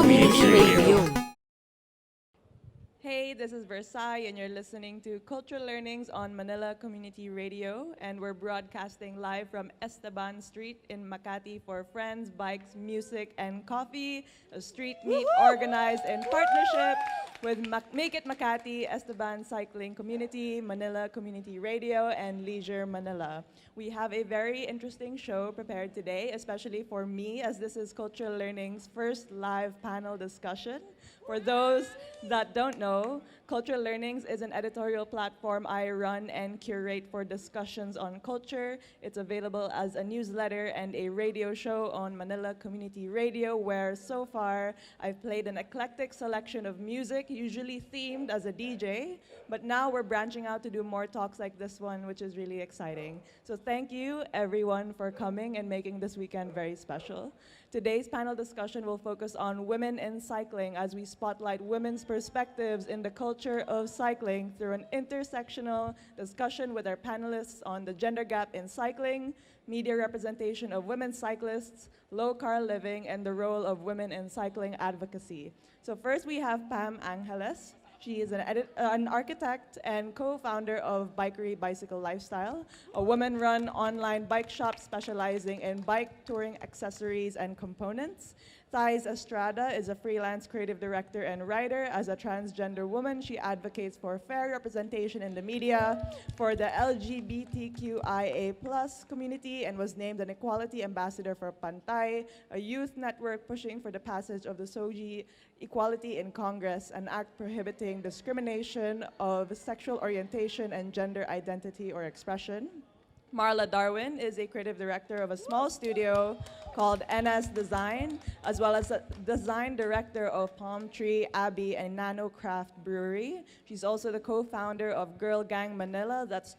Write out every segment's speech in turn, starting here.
Community Radio. Hey, this is Versailles, and you're listening to Cultural Learnings on Manila Community Radio. And we're broadcasting live from Esteban Street in Makati for friends, bikes, music, and coffee. A street meet organized in partnership with Make It Makati, Esteban Cycling Community, Manila Community Radio, and Leisure Manila. We have a very interesting show prepared today, especially for me, as this is Cultural Learning's first live panel discussion. For those that don't know, Cultural Learnings is an editorial platform I run and curate for discussions on culture. It's available as a newsletter and a radio show on Manila Community Radio, where so far I've played an eclectic selection of music, usually themed as a DJ, but now we're branching out to do more talks like this one, which is really exciting. So thank you everyone for coming and making this weekend very special. Today's panel discussion will focus on women in cycling as we spotlight women's perspectives in the culture of cycling through an intersectional discussion with our panelists on the gender gap in cycling, media representation of women cyclists, low-car living, and the role of women in cycling advocacy. So first we have Pam Angeles. She is an architect and co-founder of Bikeary Bicycle Lifestyle, a woman-run online bike shop specializing in bike touring accessories and components. Thysz Estrada is a freelance creative director and writer. As a transgender woman, she advocates for fair representation in the media, for the LGBTQIA+ community, and was named an equality ambassador for Pantay, a youth network pushing for the passage of the SOGI Equality in Congress, an act prohibiting discrimination of sexual orientation and gender identity or expression. Marla Darwin is a creative director of a small studio called NS Design, as well as a design director of Palm Tree Abbey and Nano Craft Brewery. She's also the co-founder of Girl Gang Manila, that's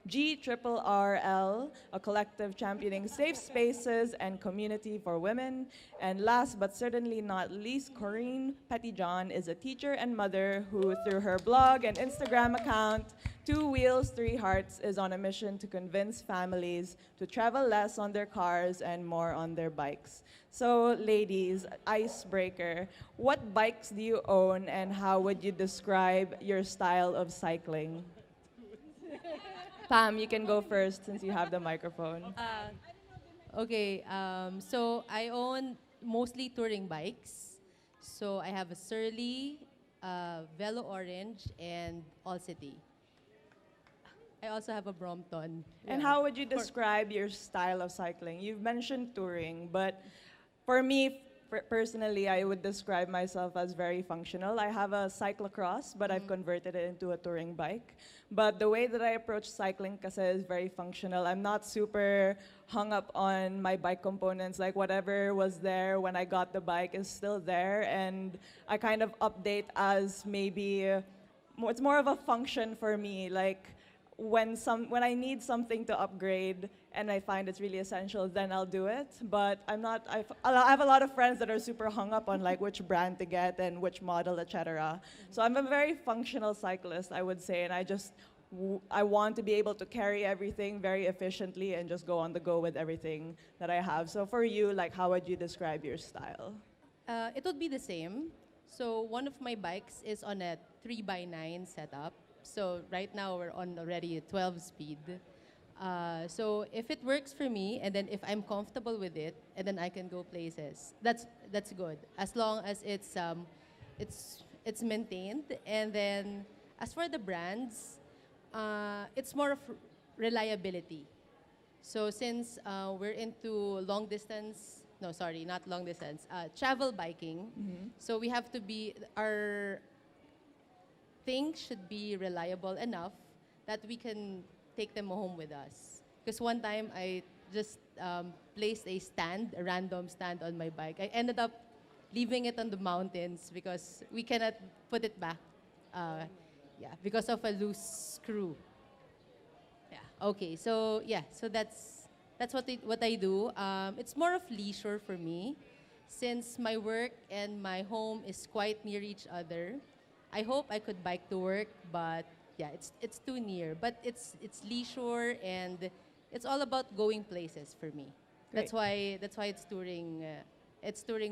GRRL, a collective championing safe spaces and community for women. And last but certainly not least, Corinna Pettyjohn is a teacher and mother who, through her blog and Instagram account, Two Wheels, Three Hearts, is on a mission to convince families to travel less on their cars and more on their bikes. So ladies, icebreaker, what bikes do you own and how would you describe your style of cycling? Pam, you can go first since you have the microphone. So I own mostly touring bikes. So I have a Surly, Velo Orange, and All City. I also have a Brompton. And how would you describe your style of cycling? You've mentioned touring, but for me, personally, I would describe myself as very functional. I have a cyclocross, but I've converted it into a touring bike. But the way that I approach cycling kasi is very functional. I'm not super hung up on my bike components. Like whatever was there when I got the bike is still there, and I kind of update as maybe, it's more of a function for me. Like, when I need something to upgrade and I find it's really essential, then I'll do it. But I have a lot of friends that are super hung up on like which brand to get and which model, etc. So I'm a very functional cyclist, I would say, and I want to be able to carry everything very efficiently and just go on the go with everything that I have. So for you, like, how would you describe your style? It would be the same. So one of my bikes is on a 3x9 setup. So right now we're on already a 12 speed. So if it works for me, and then if I'm comfortable with it, and then I can go places, that's good. As long as it's maintained. And then as for the brands, it's more of reliability. So since we're into long distance, no, sorry, not long distance, travel biking. So we have to be, our things should be reliable enough that we can take them home with us. Because one time I just placed a random stand on my bike. I ended up leaving it on the mountains because we cannot put it back. Because of a loose screw. Yeah. Okay. So that's what I do. It's more of leisure for me, since my work and my home is quite near each other. I hope I could bike to work, but yeah, it's too near. But it's leisure, and it's all about going places for me. Great. That's why it's touring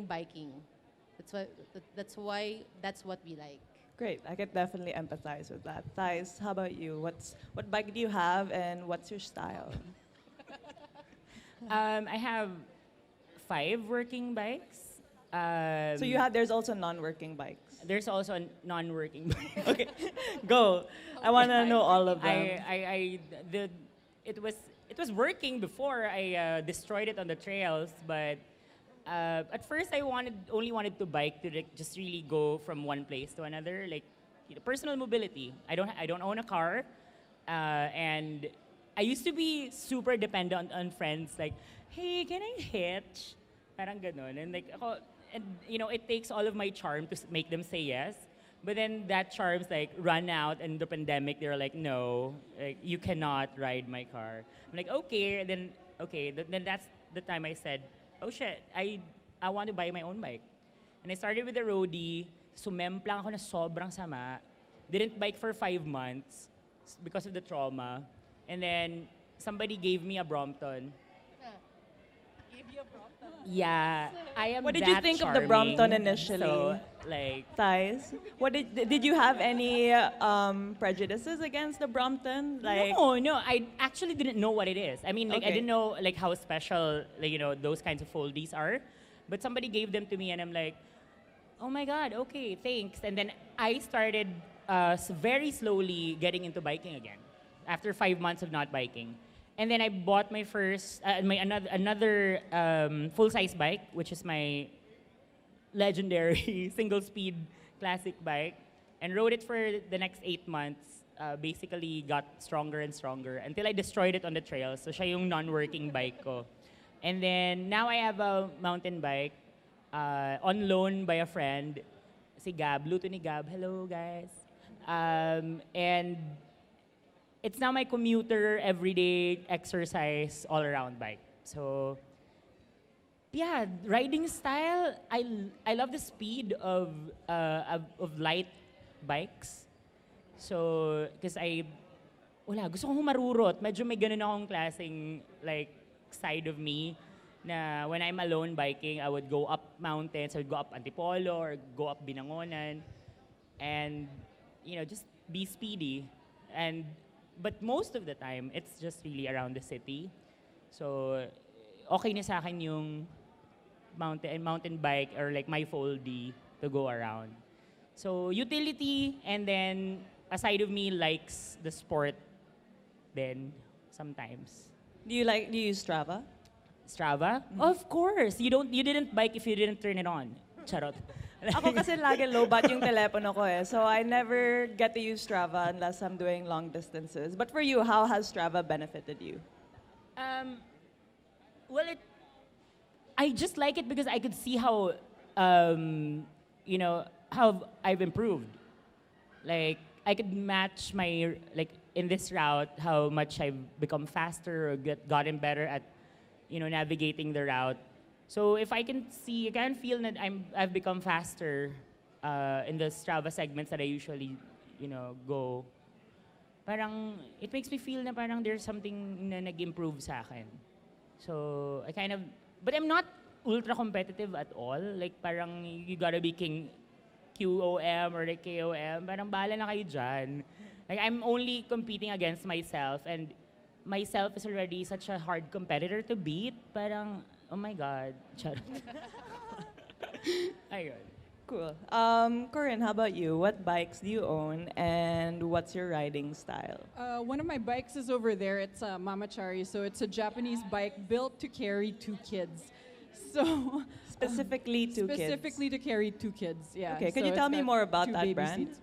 biking. That's what we like. Great. I could definitely empathize with that. Thysz, how about you? What bike do you have and what's your style? I have 5 working bikes. So there's also non-working bikes. There's also a non-working bike. Okay, go. I want to know all of them. It was working before I destroyed it on the trails, but at first I only wanted to bike to like, just really go from one place to another, like personal mobility. I don't own a car, and I used to be super dependent on friends. Like, hey, can I hitch? Parang ganon. And like ako, and it takes all of my charm to make them say yes. But then that charm's like run out, and the pandemic, they were like, no, like, you cannot ride my car. I'm like, okay, then that's the time I said, oh shit, I want to buy my own bike. And I started with a roadie, sumemplang ako na sobrang sama, didn't bike for 5 months because of the trauma. And then somebody gave me a Brompton. Yeah, I am. What did you think of the Brompton initially? So, like, Thysz, what did you have any prejudices against the Brompton? Like, no, I actually didn't know what it is. I mean, like, I Okay. didn't know like how special, like, those kinds of foldies are. But somebody gave them to me, and I'm like, oh my god, okay, thanks. And then I started very slowly getting into biking again after 5 months of not biking. And then I bought my first, another full-size bike, which is my legendary single-speed classic bike, and rode it for the next 8 months. Basically got stronger and stronger until I destroyed it on the trails. So siya yung non-working bike ko. And then now I have a mountain bike on loan by a friend, si Gab, luto ni Gab. Hello, guys. And it's now my commuter, everyday exercise, all-around bike. So, yeah, riding style, I love the speed of light bikes. So, because gusto kong humarurot. Medyo may ganun akong klaseng, like, side of me na when I'm alone biking, I would go up mountains, I would go up Antipolo or go up Binangonan and, just be speedy. But most of the time, it's just really around the city. So, okay na sa akin yung mountain bike or like my foldie to go around. So, utility, and then a side of me likes the sport then sometimes. do you use Strava? Strava? Of course. You didn't bike if you didn't turn it on. Charot. Ako kasi lagi low-bat yung telepono ko eh. So I never get to use Strava unless I'm doing long distances. But for you, how has Strava benefited you? Well, I just like it because I could see how, how I've improved. Like, I could match like, in this route, how much I've become faster or gotten better at, navigating the route. So if I can feel that I've become faster in the Strava segments that I usually, go. Parang, it makes me feel na parang there's something na nag-improve sa akin. So, but I'm not ultra competitive at all. Like, parang you gotta be king QOM or like KOM. Parang bahala na kayo dyan. Like, I'm only competing against myself, and myself is already such a hard competitor to beat. Parang, oh my God. Charot. Ayun. Cool. Corinne, how about you? What bikes do you own and what's your riding style? One of my bikes is over there. It's a Mamachari, so it's a Japanese bike built to carry 2 kids. So Specifically to kids. specifically to carry 2 kids. Yeah. Okay, could So you tell it's me got more about 2 that baby brand? seats.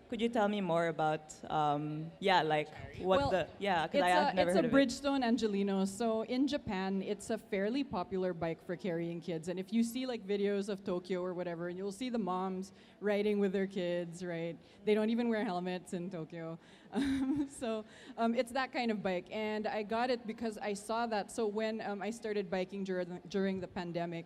Could you tell me more about, Well, because I've never it's heard a of it. Bridgestone Angelino. So in Japan, it's a fairly popular bike for carrying kids. And if you see like videos of Tokyo or whatever, and you'll see the moms riding with their kids, right? They don't even wear helmets in Tokyo. It's that kind of bike. And I got it because I saw that. So when I started biking during the pandemic,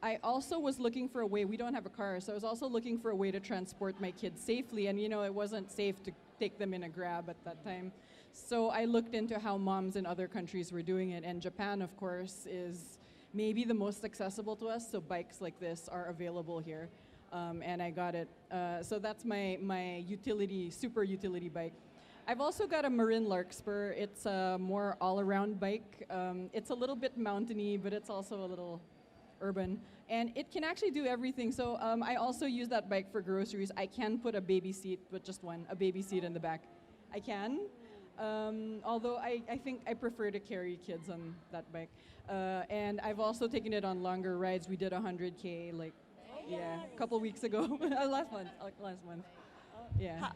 I also was looking for a way, we don't have a car, so I was also looking for a way to transport my kids safely. And it wasn't safe to take them in a Grab at that time. So I looked into how moms in other countries were doing it. And Japan, of course, is maybe the most accessible to us. So bikes like this are available here. And I got it. So that's my utility, super utility bike. I've also got a Marin Larkspur. It's a more all-around bike. It's a little bit mountainy, but it's also a little urban. And it can actually do everything. So I also use that bike for groceries. I can put a baby seat, but just one, a baby seat in the back. I can. Although I think I prefer to carry kids on that bike. And I've also taken it on longer rides. We did 100K a couple weeks ago. last month. Yeah.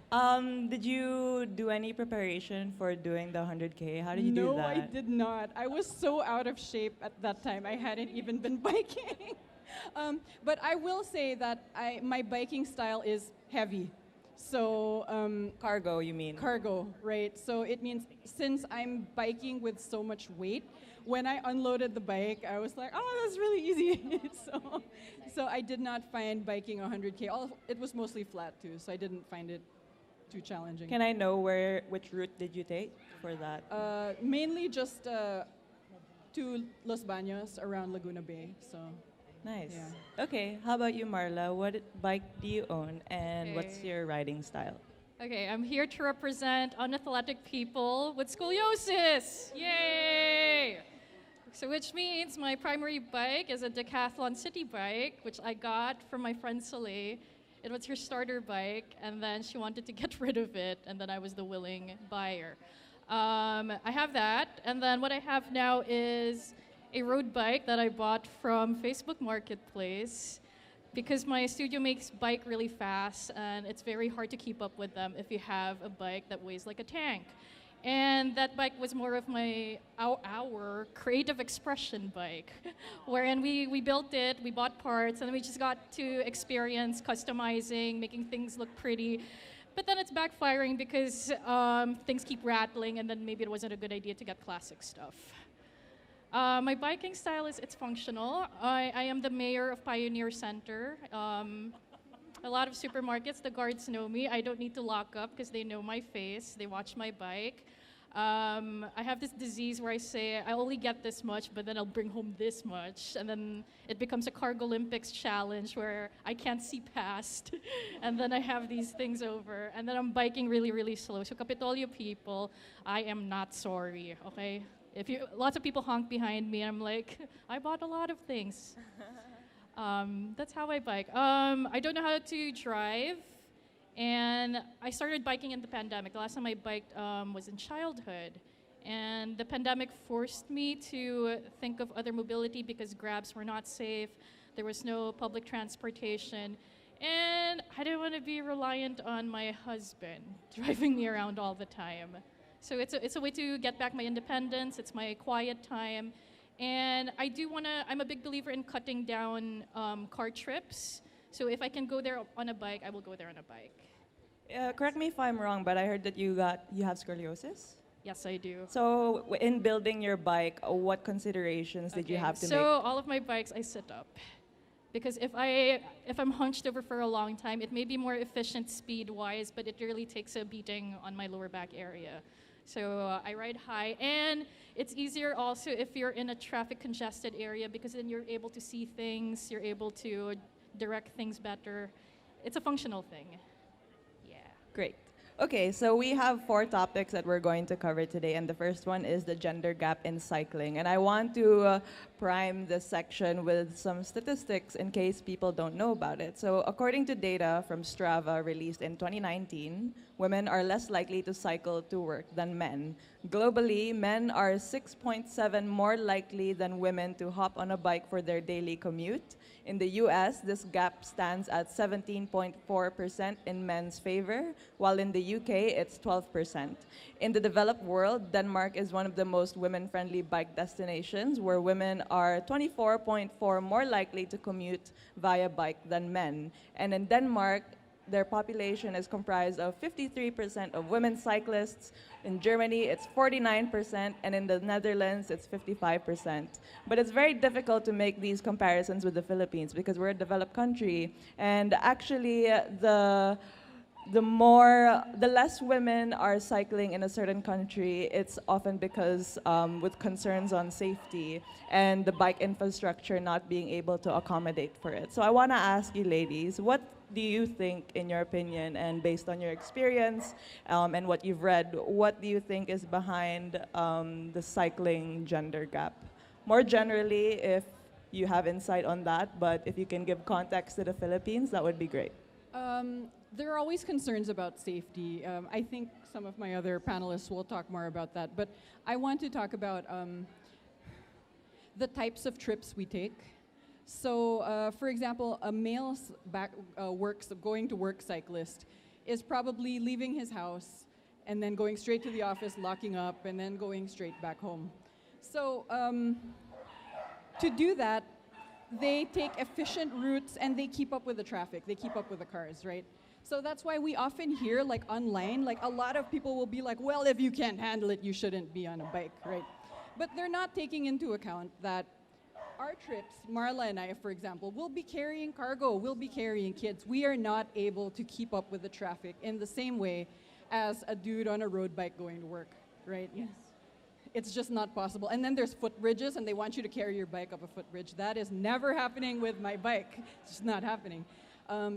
Did you do any preparation for doing the 100K? How did you do that? No, I did not. I was so out of shape at that time. I hadn't even been biking. But I will say that my biking style is heavy. So Cargo, you mean? Cargo, right? So it means since I'm biking with so much weight, when I unloaded the bike, I was like, oh, that's really easy. so I did not find biking 100K. It was mostly flat too, so I didn't find it too challenging. Can I know which route did you take for that? Mainly just to Los Baños around Laguna Bay. So Nice. Yeah. Okay, how about you, Marla? What bike do you own and what's your riding style? Okay, I'm here to represent unathletic people with scoliosis. Yay! So which means my primary bike is a Decathlon city bike, which I got from my friend Soleil. It was her starter bike, and then she wanted to get rid of it, and then I was the willing buyer. I have that, and then what I have now is a road bike that I bought from Facebook Marketplace because my studio makes bike really fast and it's very hard to keep up with them if you have a bike that weighs like a tank. And that bike was more of our creative expression bike, wherein we built it, we bought parts, and we just got to experience customizing, making things look pretty. But then it's backfiring because things keep rattling, and then maybe it wasn't a good idea to get classic stuff. My biking style it's functional. I am the mayor of Pioneer Center. A lot of supermarkets, the guards know me. I don't need to lock up because they know my face. They watch my bike. I have this disease where I say I only get this much, but then I'll bring home this much. And then it becomes a Cargo Olympics challenge where I can't see past. And then I have these things over. And then I'm biking really, really slow. So Kapitolyo people, I am not sorry, okay? Lots of people honk behind me, and I'm like, I bought a lot of things. That's how I bike. I don't know how to drive, and I started biking in the pandemic. The last time I biked was in childhood, and the pandemic forced me to think of other mobility because Grabs were not safe. There was no public transportation, and I didn't want to be reliant on my husband driving me around all the time. So it's a way to get back my independence. It's my quiet time. And I'm a big believer in cutting down car trips. So if I can go there on a bike, I will go there on a bike. Correct me if I'm wrong, but I heard that you have scoliosis? Yes, I do. So in building your bike, what considerations did you have to make? So all of my bikes, I sit up. Because if I'm hunched over for a long time, it may be more efficient speed-wise, but it really takes a beating on my lower back area. So I ride high, and it's easier also if you're in a traffic congested area because then you're able to see things, you're able to direct things better. It's a functional thing. Yeah. Great. Okay, so we have 4 topics that we're going to cover today, and the first one is the gender gap in cycling. And I want to prime this section with some statistics in case people don't know about it. So according to data from Strava released in 2019, women are less likely to cycle to work than men. Globally, men are 6.7 more likely than women to hop on a bike for their daily commute. In the US, this gap stands at 17.4% in men's favor, while in the UK, it's 12%. In the developed world, Denmark is one of the most women-friendly bike destinations, where women are 24.4 more likely to commute via bike than men. And in Denmark, their population is comprised of 53% of women cyclists. In Germany, it's 49%, and in the Netherlands, it's 55%. But it's very difficult to make these comparisons with the Philippines because we're a developed country. And actually, the the less women are cycling in a certain country, it's often because with concerns on safety and the bike infrastructure not being able to accommodate for it. So I want to ask you ladies, what do you think, in your opinion, and based on your experience and what you've read, what do you think is behind the cycling gender gap? More generally, if you have insight on that, but if you can give context to the Philippines, that would be great. There are always concerns about safety. I think some of my other panelists will talk more about that. But I want to talk about the types of trips we take. So, for example, a male going to work cyclist is probably leaving his house and then going straight to the office, locking up, and then going straight back home. So, to do that, they take efficient routes and they keep up with the traffic. They keep up with the cars, right? So that's why we often hear, like online, like a lot of people will be like, well, if you can't handle it, you shouldn't be on a bike, right? But they're not taking into account that our trips, Marla and I, for example, will be carrying cargo, we'll be carrying kids. We are not able to keep up with the traffic in the same way as a dude on a road bike going to work, right? Yes. It's just not possible. And then there's footbridges, and they want you to carry your bike up a footbridge. That is never happening with my bike. It's just not happening.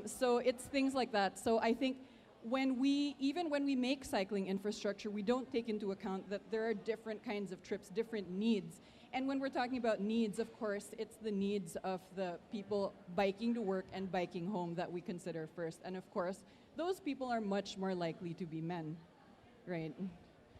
So it's things like that. So I think even when we make cycling infrastructure, we don't take into account that there are different kinds of trips, different needs. And when we're talking about needs, of course, it's the needs of the people biking to work and biking home that we consider first. And of course, those people are much more likely to be men, right?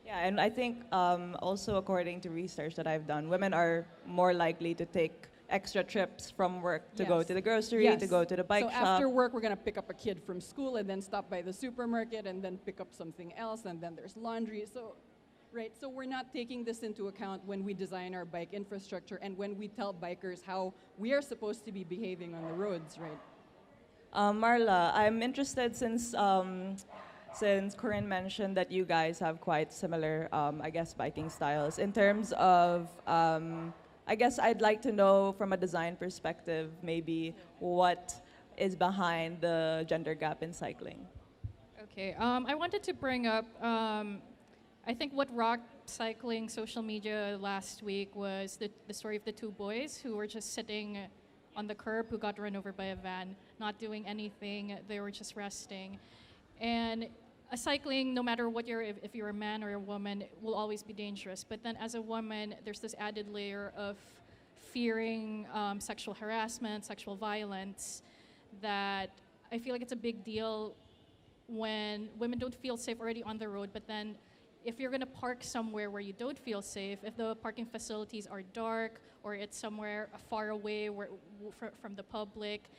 Yeah, and I think also according to research that I've done, women are more likely to take extra trips from work to go Yes. to the grocery, Yes. to go to the bike so shop. after work, we're going to pick up a kid from school and then stop by the supermarket and then pick up something else, and then there's laundry. So, right, so we're not taking this into account when we design our bike infrastructure and when we tell bikers how we are supposed to be behaving on the roads, right? Marla, I'm interested since Corinne mentioned that you guys have quite similar, I guess, biking styles. In terms of, I guess I'd like to know from a design perspective, maybe what is behind the gender gap in cycling. Okay, I wanted to bring up, I think what rocked cycling social media last week was the story of the two boys who were just sitting on the curb, who got run over by a van, not doing anything, they were just resting. And cycling, no matter what if you're a man or a woman, will always be dangerous. But then as a woman, there's this added layer of fearing sexual harassment, sexual violence, that I feel like it's a big deal when women don't feel safe already on the road. But then if you're gonna park somewhere where you don't feel safe, if the parking facilities are dark or it's somewhere far away from the public,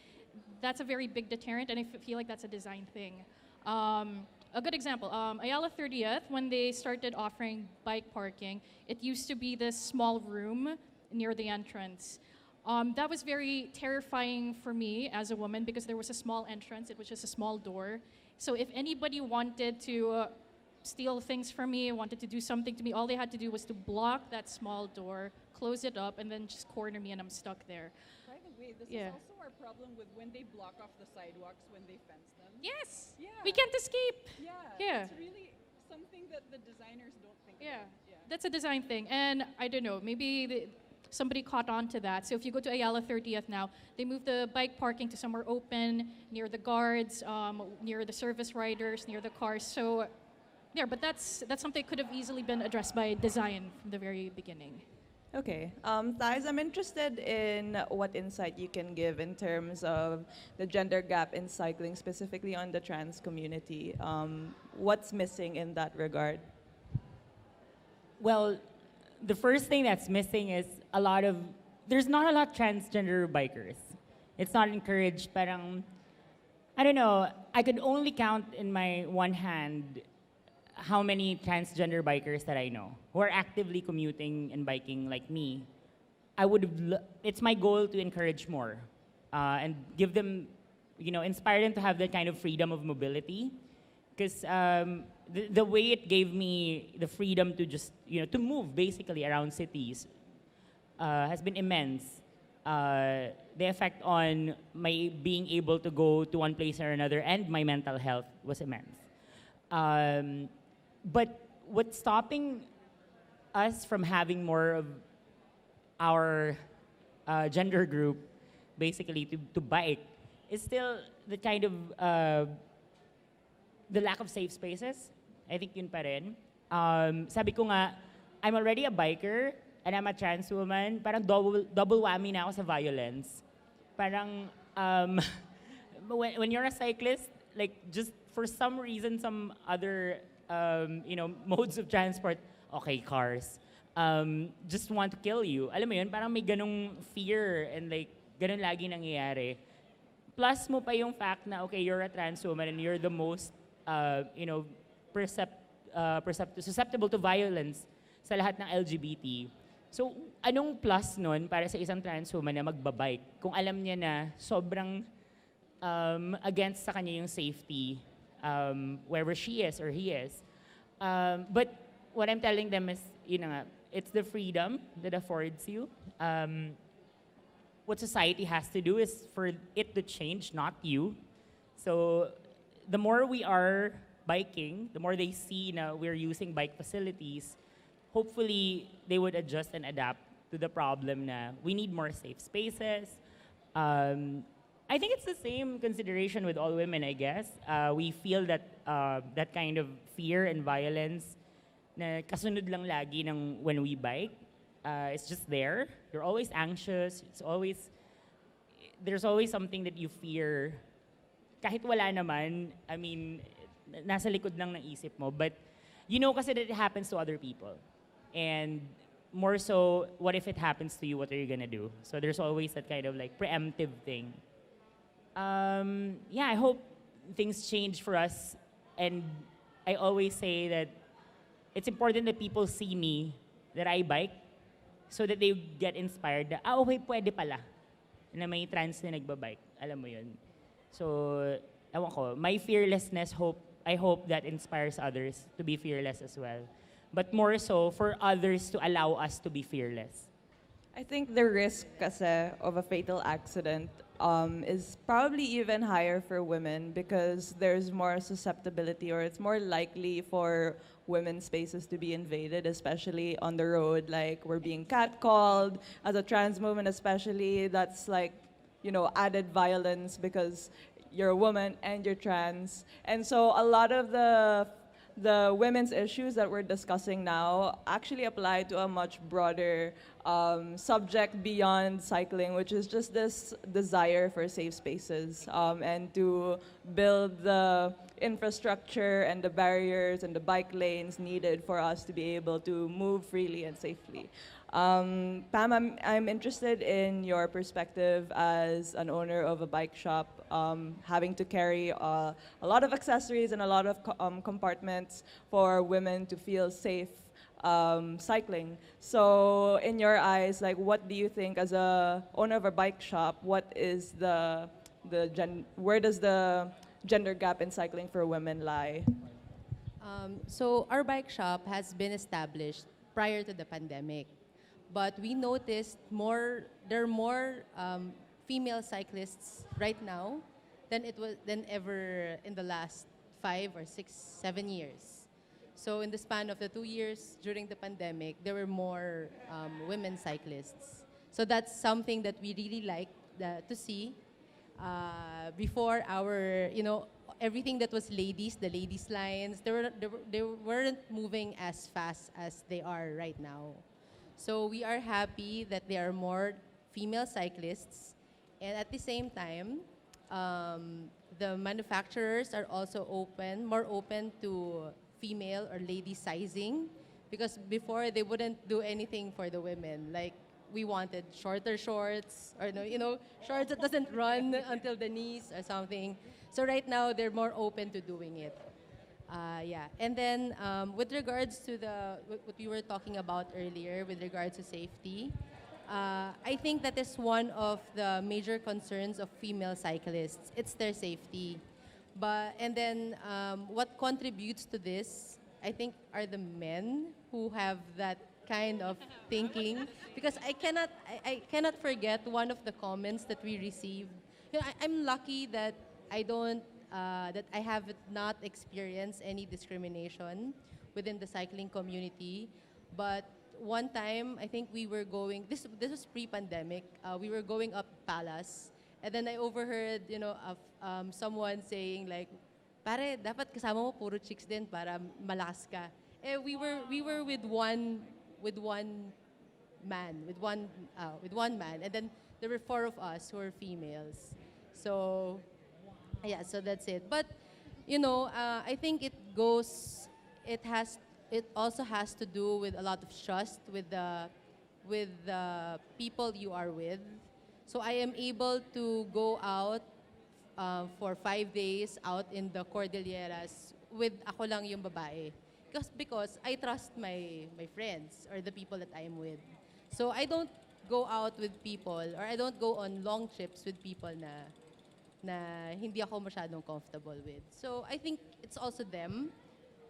that's a very big deterrent, and I feel like that's a design thing. A good example, Ayala 30th, when they started offering bike parking, it used to be this small room near the entrance. That was very terrifying for me as a woman because there was a small entrance, it was just a small door. So if anybody wanted to steal things from me, wanted to do something to me, all they had to do was to block that small door, close it up, and then just corner me and I'm stuck there. By the way, this Yeah. is also our problem with when they block off the sidewalks when they fence them. Yes, Yeah. we can't escape. Yeah, Yeah. it's really something that the designers don't think Yeah, about. Yeah. that's a design thing. And I don't know, maybe somebody caught on to that. So if you go to Ayala 30th now, they moved the bike parking to somewhere open, near the guards, near the service riders, near the cars. So yeah, but that's something that could have easily been addressed by design from the very beginning. Okay. Thysz, I'm interested in what insight you can give in terms of the gender gap in cycling, specifically on the trans community. What's missing in that regard? Well, the first thing that's missing is there's not a lot of transgender bikers. It's not encouraged. Parang, I don't know, I could only count in my one hand how many transgender bikers that I know who are actively commuting and biking like me. It's my goal to encourage more and give them, inspire them to have that kind of freedom of mobility. Because the way it gave me the freedom to just, to move basically around cities has been immense. the effect on my being able to go to one place or another and my mental health was immense. But what's stopping us from having more of our gender group basically to bike is still the kind of the lack of safe spaces. I think yun pa rin. Sabi ko nga, I'm already a biker and I'm a trans woman. Parang double whammy na ako sa violence. Parang when you're a cyclist, like just for some reason, some other modes of transport, okay, cars, just want to kill you. Alam mo yun, parang may ganong fear and like ganon lagi nangyayari. Plus mo pa yung fact na, okay, you're a trans woman and you're the most, susceptible to violence sa lahat ng LGBT. So, anong plus nun para sa isang trans woman na magbabike kung alam niya na sobrang against sa kanya yung safety wherever she is or he is. But what I'm telling them is, it's the freedom that affords you. What society has to do is for it to change, not you. So the more we are biking, the more they see na we're using bike facilities, hopefully they would adjust and adapt to the problem na we need more safe spaces. I think it's the same consideration with all women, I guess. We feel that that kind of fear and violence na kasunod lang lagi ng when we bike. It's just there. You're always anxious. There's always something that you fear. Kahit wala naman, I mean, nasa likod lang ng isip mo. But you know kasi that it happens to other people. And more so, what if it happens to you? What are you gonna do? So there's always that kind of like preemptive thing. I hope things change for us. And I always say that it's important that people see me, that I bike, so that they get inspired na, okay, pwede pala na may trans na nagbabike. Alam mo yun. So, ewan ko, my fearlessness, I hope that inspires others to be fearless as well. But more so, for others to allow us to be fearless. I think the risk kasi of a fatal accident is probably even higher for women because there's more susceptibility or it's more likely for women's spaces to be invaded, especially on the road. Like we're being catcalled as a trans woman, especially that's like, added violence because you're a woman and you're trans. And so a lot of the women's issues that we're discussing now actually apply to a much broader subject beyond cycling, which is just this desire for safe spaces and to build the infrastructure and the barriers and the bike lanes needed for us to be able to move freely and safely. Pam, I'm interested in your perspective as an owner of a bike shop, having to carry a lot of accessories and a lot of compartments for women to feel safe cycling. So in your eyes, like what do you think as a owner of a bike shop, what is where does the gender gap in cycling for women lie? So our bike shop has been established prior to the pandemic, but we noticed there are more female cyclists right now than ever in the last 5 or 6, 7 years. So in the span of the 2 years during the pandemic, there were more women cyclists. So that's something that we really like to see. Before everything that was ladies, the ladies lines, they weren't moving as fast as they are right now. So we are happy that there are more female cyclists, and at the same time, the manufacturers are also more open to female or lady sizing, because before they wouldn't do anything for the women. Like we wanted shorter shorts or shorts that doesn't run until the knees or something. So right now they're more open to doing it. And then with regards to what we were talking about earlier with regards to safety, I think that is one of the major concerns of female cyclists. It's their safety. And then what contributes to this, I think, are the men who have that kind of thinking because I cannot forget one of the comments that we received. You know, I'm lucky that that I have not experienced any discrimination within the cycling community. But one time, I think we were going. This was pre-pandemic. We were going up Palace, and then I overheard, of someone saying like, "Pare, dapat kasama mo puro chicks din para malakas ka." We were with one man, and then there were four of us who were females. So yeah, so that's it. But I think it also has to do with a lot of trust with the people you are with. So I am able to go out for 5 days out in the Cordilleras with ako lang yung babae. Because I trust my friends or the people that I'm with. So I don't go out with people or I don't go on long trips with people na hindi ako masyadong comfortable with. So I think it's also them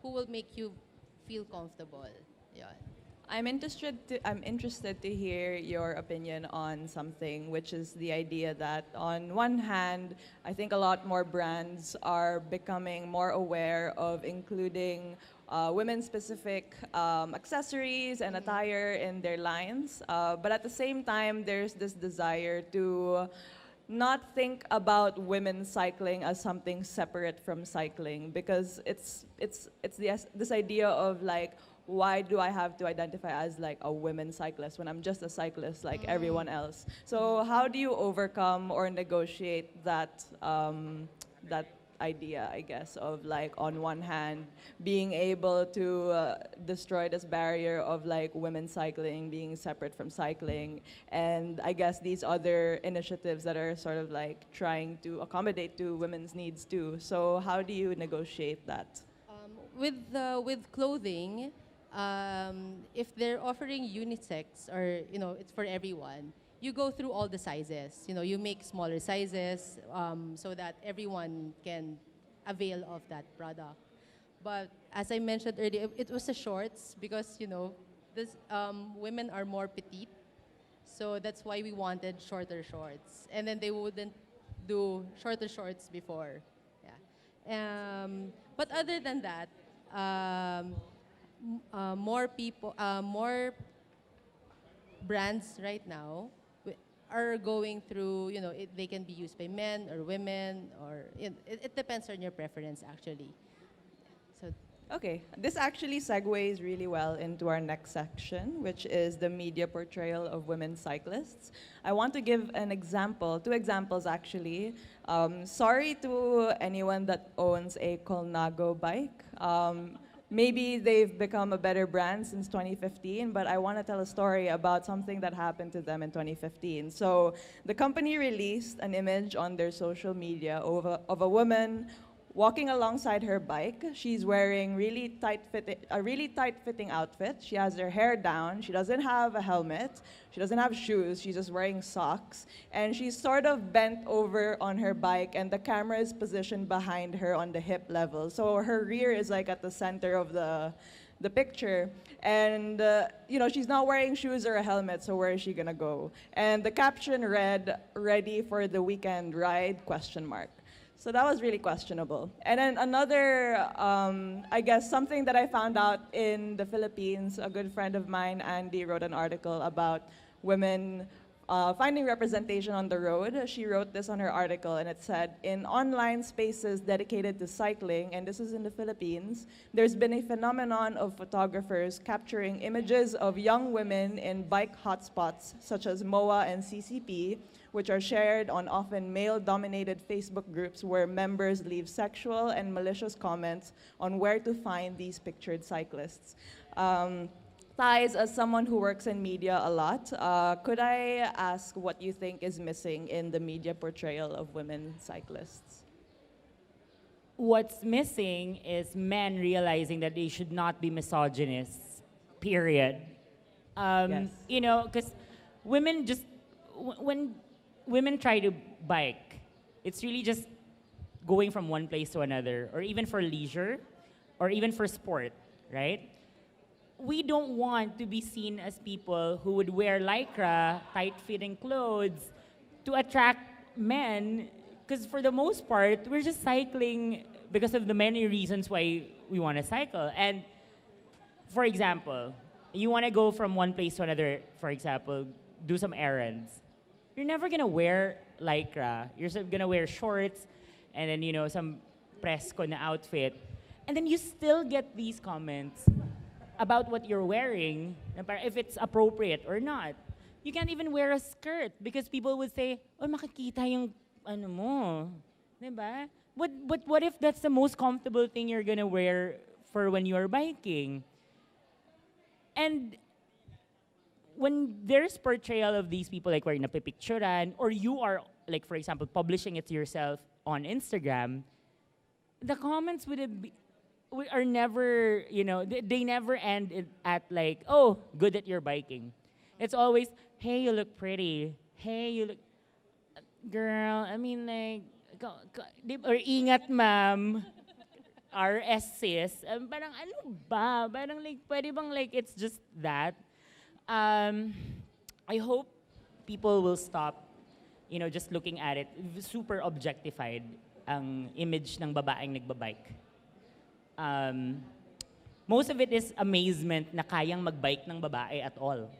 who will make you feel comfortable. Yeah. I'm interested to hear your opinion on something, which is the idea that on one hand, I think a lot more brands are becoming more aware of including women-specific accessories and attire in their lines. But at the same time, there's this desire to not think about women cycling as something separate from cycling because it's this idea of like, why do I have to identify as like a women cyclist when I'm just a cyclist like everyone else? So how do you overcome or negotiate that that idea, I guess, of like on one hand being able to destroy this barrier of like women cycling being separate from cycling, and I guess these other initiatives that are sort of like trying to accommodate to women's needs too. So how do you negotiate that? With clothing, if they're offering unisex or it's for everyone, you go through all the sizes. You make smaller sizes so that everyone can avail of that product. But as I mentioned earlier, it was the shorts because this women are more petite, so that's why we wanted shorter shorts, and then they wouldn't do shorter shorts before. Yeah. But other than that, more brands right now are going through, they can be used by men or women, or it depends on your preference actually. So Okay, this actually segues really well into our next section, which is the media portrayal of women cyclists. I want to give an example, two examples actually. Sorry to anyone that owns a Colnago bike. Maybe they've become a better brand since 2015, but I want to tell a story about something that happened to them in 2015. So the company released an image on their social media of a woman walking alongside her bike. She's wearing a really tight-fitting outfit. She has her hair down. She doesn't have a helmet. She doesn't have shoes. She's just wearing socks. And she's sort of bent over on her bike, and the camera is positioned behind her on the hip level. So her rear is like at the center of the picture. And she's not wearing shoes or a helmet, so where is she gonna go? And the caption read, "Ready for the weekend ride?" ? So that was really questionable. And then another, I guess, something that I found out in the Philippines, a good friend of mine, Andy, wrote an article about women finding representation on the road. She wrote this on her article, and it said, in online spaces dedicated to cycling, and this is in the Philippines, there's been a phenomenon of photographers capturing images of young women in bike hotspots, such as MOA and CCP, which are shared on often male-dominated Facebook groups where members leave sexual and malicious comments on where to find these pictured cyclists. Thysz, as someone who works in media a lot, could I ask what you think is missing in the media portrayal of women cyclists? What's missing is men realizing that they should not be misogynists, period. Yes. Because women when women try to bike, it's really just going from one place to another, or even for leisure, or even for sport, right? we don't want to be seen as people who would wear lycra, tight-fitting clothes to attract men, because for the most part, we're just cycling because of the many reasons why we want to cycle. And for example, you want to go from one place to another, for example, do some errands. You're never gonna wear lycra. You're gonna wear shorts and then, some press con na outfit. And then you still get these comments about what you're wearing, if it's appropriate or not. You can't even wear a skirt because people would say, oh, makikita yung ano mo. Diba? What if that's the most comfortable thing you're gonna wear for when you're biking? And when there's portrayal of these people like wearing napipicturan, or you are, like for example, publishing it to yourself on Instagram, the comments are never, they never end at like, oh, good that you're biking. It's always, hey, you look pretty. Hey, you look, girl, I mean like, or ingat ma'am. RS sis. Parang ano ba? Parang like, pwede bang like, it's just that. I hope people will stop, just looking at it, super objectified ang image ng babaeng nagbabike. Most of it is amazement na kayang magbike ng babae at all.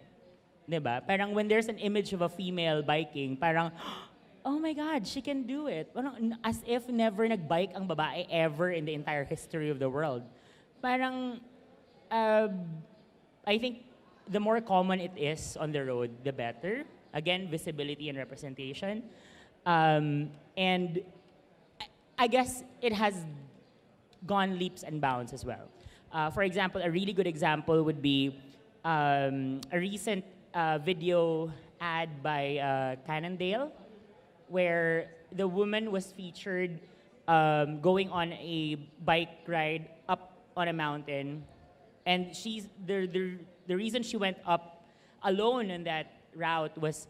Diba? Parang when there's an image of a female biking, parang, oh my God, she can do it. Parang, as if never nagbike ang babae ever in the entire history of the world. Parang, I think the more common it is on the road, the better. Again, visibility and representation. And I guess it has gone leaps and bounds as well. For example, a really good example would be a recent video ad by Cannondale, where the woman was featured going on a bike ride up on a mountain, and she's the reason she went up alone on that route was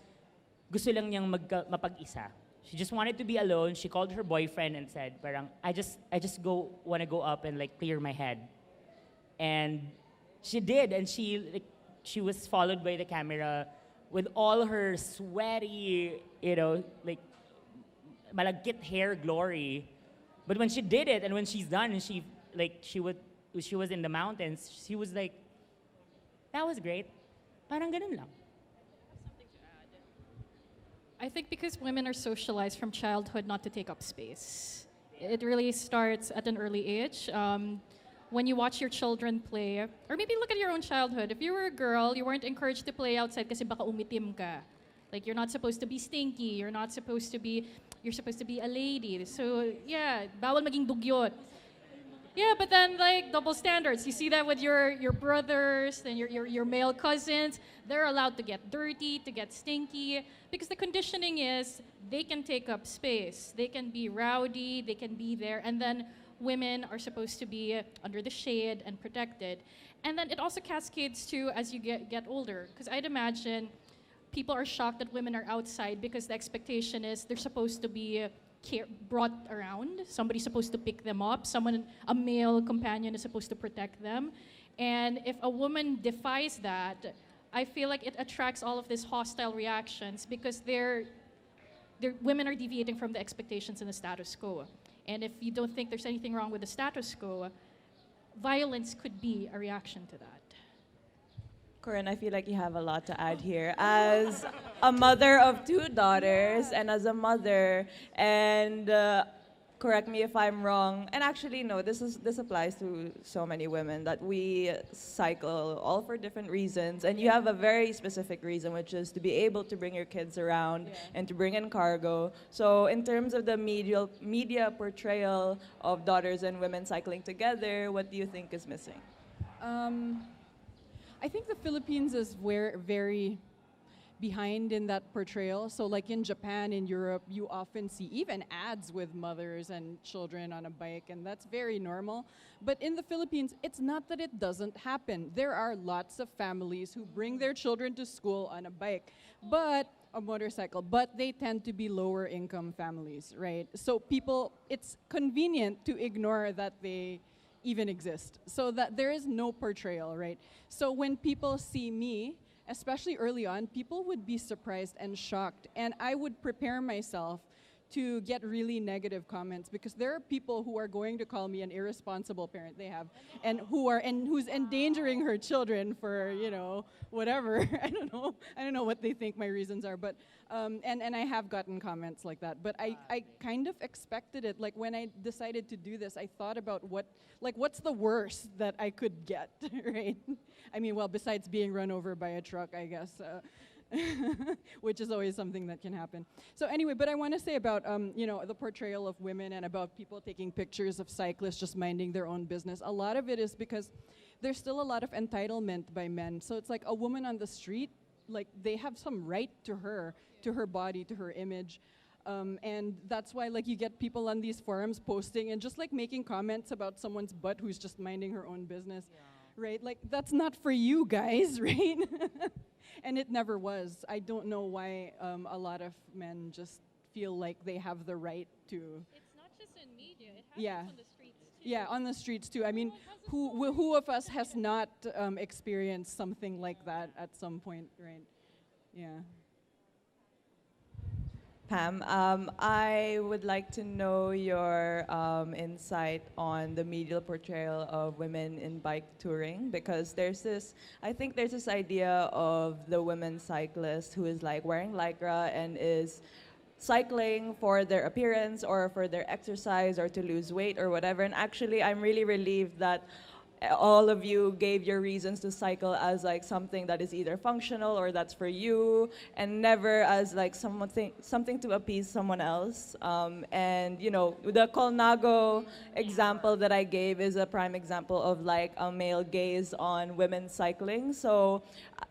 gusto lang niyang mapag-isa. She just wanted to be alone. She called her boyfriend and said, "Parang I just want to go up and like clear my head," and she did, and she was followed by the camera with all her sweaty, like malagkit hair glory. But when she did it, and when she's done, and she was in the mountains, she was like, that was great. Parang ganun lang. I think because women are socialized from childhood not to take up space. It really starts at an early age. When you watch your children play, or maybe look at your own childhood. If you were a girl, you weren't encouraged to play outside kasi baka umitim ka. Like you're not supposed to be stinky, you're supposed to be a lady. So yeah, bawal maging dugyot. Yeah, but then like double standards. You see that with your brothers and your male cousins. They're allowed to get dirty, to get stinky, because the conditioning is they can take up space. They can be rowdy, they can be there, and then women are supposed to be under the shade and protected. And then it also cascades to as you get older, because I'd imagine people are shocked that women are outside because the expectation is they're supposed to be brought around. Somebody's supposed to pick them up. A male companion is supposed to protect them. And if a woman defies that, I feel like it attracts all of these hostile reactions because women are deviating from the expectations in the status quo. And if you don't think there's anything wrong with the status quo, violence could be a reaction to that. Corinna, I feel like you have a lot to add here. As a mother of two daughters, and as a mother, and correct me if I'm wrong, and actually no, this applies to so many women that we cycle all for different reasons, and you have a very specific reason, which is to be able to bring your kids around and to bring in cargo. So in terms of the media portrayal of daughters and women cycling together, what do you think is missing? I think the Philippines is very behind in that portrayal. So like in Japan, in Europe, you often see even ads with mothers and children on a bike, and that's very normal. But in the Philippines, it's not that it doesn't happen. There are lots of families who bring their children to school on a bike, but a motorcycle, but they tend to be lower income families, right? So it's convenient to ignore that they even exist. So that there is no portrayal, right? So when people see me, especially early on, people would be surprised and shocked. And I would prepare myself to get really negative comments because there are people who are going to call me an irresponsible parent they have and who's endangering her children for, you know, whatever. I don't know what they think my reasons are, but and I have gotten comments like that, but I kind of expected it. Like when I decided to do this, I thought about what's the worst that I could get, right? I mean, well, besides being run over by a truck, I guess. Which is always something that can happen. So anyway, but I want to say about you know, the portrayal of women and about people taking pictures of cyclists just minding their own business. A lot of it is because there's still a lot of entitlement by men. So it's like a woman on the street, like they have some right to her body, to her image. And that's why like you get people on these forums posting and just like making comments about someone's butt who's just minding her own business. Right? Like that's not for you guys, right? And it never was. I don't know why a lot of men just feel like they have the right to. It's not just in media, it happens Yeah. on the streets too. Yeah, on the streets too. I mean, who of us has not experienced something like that at some point, right? Yeah. Pam, I would like to know your insight on the media portrayal of women in bike touring, because I think there's this idea of the women cyclist who is like wearing lycra and is cycling for their appearance or for their exercise or to lose weight or whatever. And actually, I'm really relieved that all of you gave your reasons to cycle as like something that is either functional or that's for you, and never as like something to appease someone else. And you know, the Colnago example that I gave is a prime example of like a male gaze on women cycling. So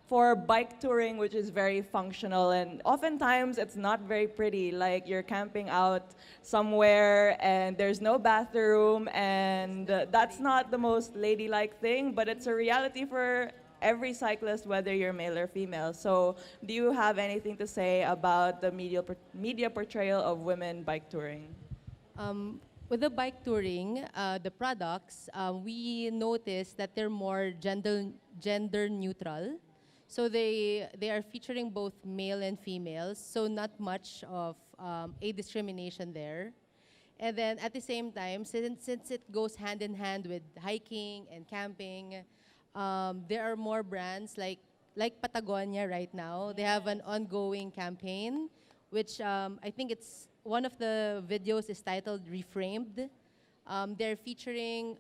for bike touring, which is very functional, and oftentimes it's not very pretty, like you're camping out somewhere and there's no bathroom, and that's not the most ladylike thing, but it's a reality for every cyclist, whether you're male or female. So do you have anything to say about the media portrayal of women bike touring? With the bike touring, the products, we noticed that they're more gender neutral. So they are featuring both male and females, so not much of a discrimination there. And then at the same time, since it goes hand in hand with hiking and camping, there are more brands like Patagonia right now. They have an ongoing campaign, which I think it's one of the videos is titled Reframed. They're featuring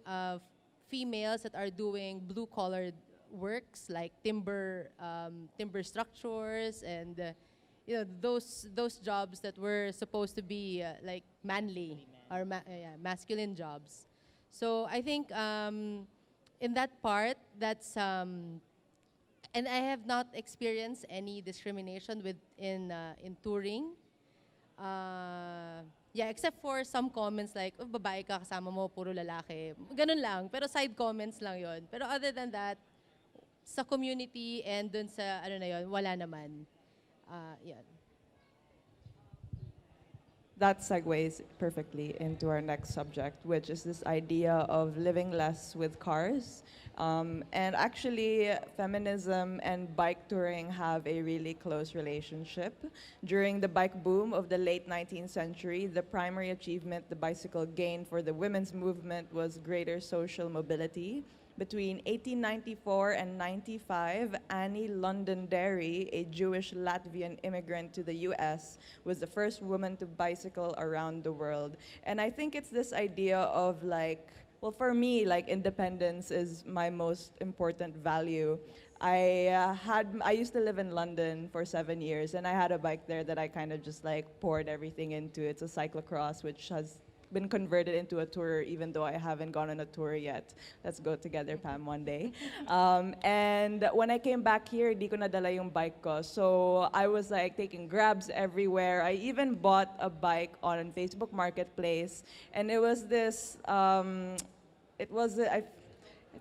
females that are doing blue-collared works like timber structures and you know, those jobs that were supposed to be like manly or masculine jobs. So I think in that part, that's and I have not experienced any discrimination in touring. Yeah, except for some comments like, oh, babae ka, kasama mo, puro lalaki. Ganun lang, pero side comments lang yon. Pero other than that, sa community and dun sa, ano na yun, wala naman. Yan. That segues perfectly into our next subject, which is this idea of living less with cars. And actually, feminism and bike touring have a really close relationship. During the bike boom of the late 19th century, the primary achievement the bicycle gained for the women's movement was greater social mobility. Between 1894 and 95, Annie Londonderry, a Jewish Latvian immigrant to the US, was the first woman to bicycle around the world. And I think it's this idea of like, well, for me, like independence is my most important value. I used to live in London for 7 years, and I had a bike there that I kind of just like poured everything into. It's a cyclocross, which has been converted into a tour, even though I haven't gone on a tour yet. Let's go together, Pam, one day. And when I came back here, di ko nadala yung bike ko. So I was like taking grabs everywhere. I even bought a bike on Facebook Marketplace, and it was this, I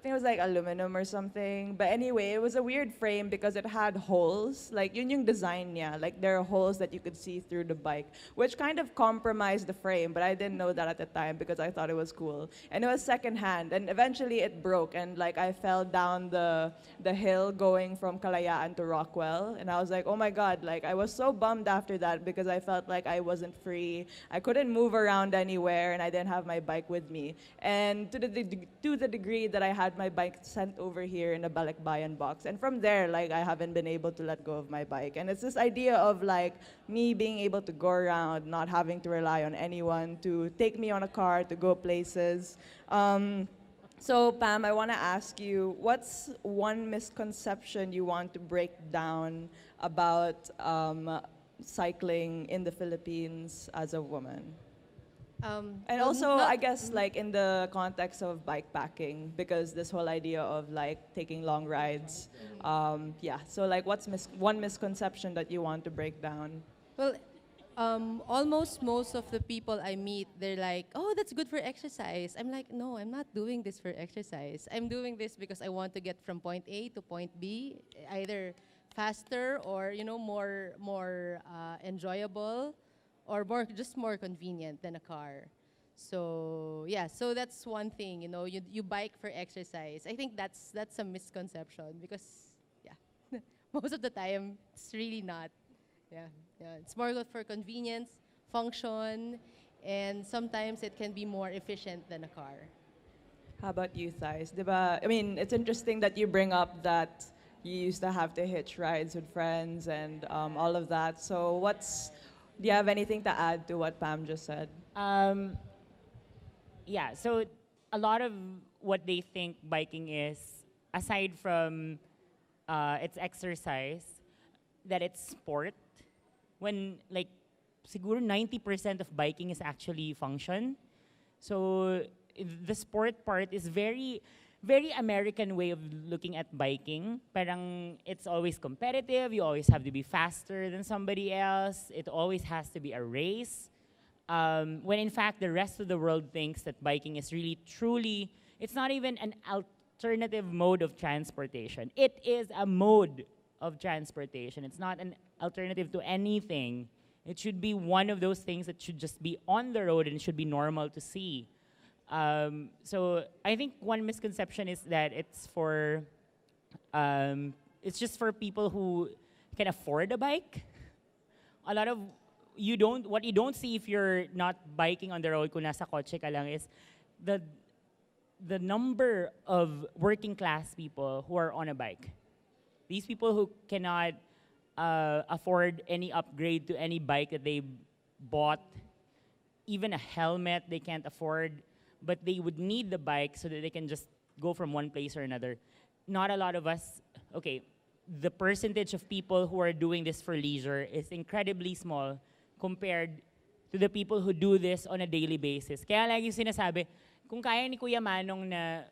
think it was like aluminum or something. But anyway, it was a weird frame because it had holes. Like yun yung design niya. Like there are holes that you could see through the bike, which kind of compromised the frame. But I didn't know that at the time because I thought it was cool. And it was secondhand. And eventually it broke. And like I fell down the hill going from Kalayaan to Rockwell. And I was like, oh my God. Like I was so bummed after that because I felt like I wasn't free. I couldn't move around anywhere and I didn't have my bike with me. And to the degree that I had my bike sent over here in a balikbayan box. And from there, like I haven't been able to let go of my bike. And it's this idea of like me being able to go around, not having to rely on anyone to take me on a car to go places. So Pam, I want to ask you, what's one misconception you want to break down about cycling in the Philippines as a woman? And well, also, not- I guess, like in the context of bikepacking, because this whole idea of like taking long rides, yeah. So like, what's one misconception that you want to break down? Well, almost most of the people I meet, they're like, oh, that's good for exercise. I'm like, no, I'm not doing this for exercise. I'm doing this because I want to get from point A to point B, either faster or, more enjoyable or just more convenient than a car. So yeah, so that's one thing, you bike for exercise. I think that's a misconception because, yeah, most of the time, it's really not. Yeah, it's more good for convenience, function, and sometimes it can be more efficient than a car. How about you, Thysz? Diba? I mean, it's interesting that you bring up that you used to have to hitch rides with friends and all of that. So do you have anything to add to what Pam just said? Yeah, so a lot of what they think biking is, aside from its exercise, that it's sport. When like siguro 90% of biking is actually function. So the sport part is very very American way of looking at biking. Parang it's always competitive, you always have to be faster than somebody else. It always has to be a race. When in fact the rest of the world thinks that biking is really truly, it's not even an alternative mode of transportation. It is a mode of transportation. It's not an alternative to anything. It should be one of those things that should just be on the road and should be normal to see. So I think one misconception is that it's just for people who can afford a bike. A lot of what you don't see if you're not biking on the road, kung nasa kotse ka lang, is the number of working class people who are on a bike. These people who cannot afford any upgrade to any bike that they bought, even a helmet they can't afford, but they would need the bike so that they can just go from one place or another. Not a lot of us, okay, the percentage of people who are doing this for leisure is incredibly small compared to the people who do this on a daily basis. Kaya lagi sinasabi, kung kaya ni Kuya Manong na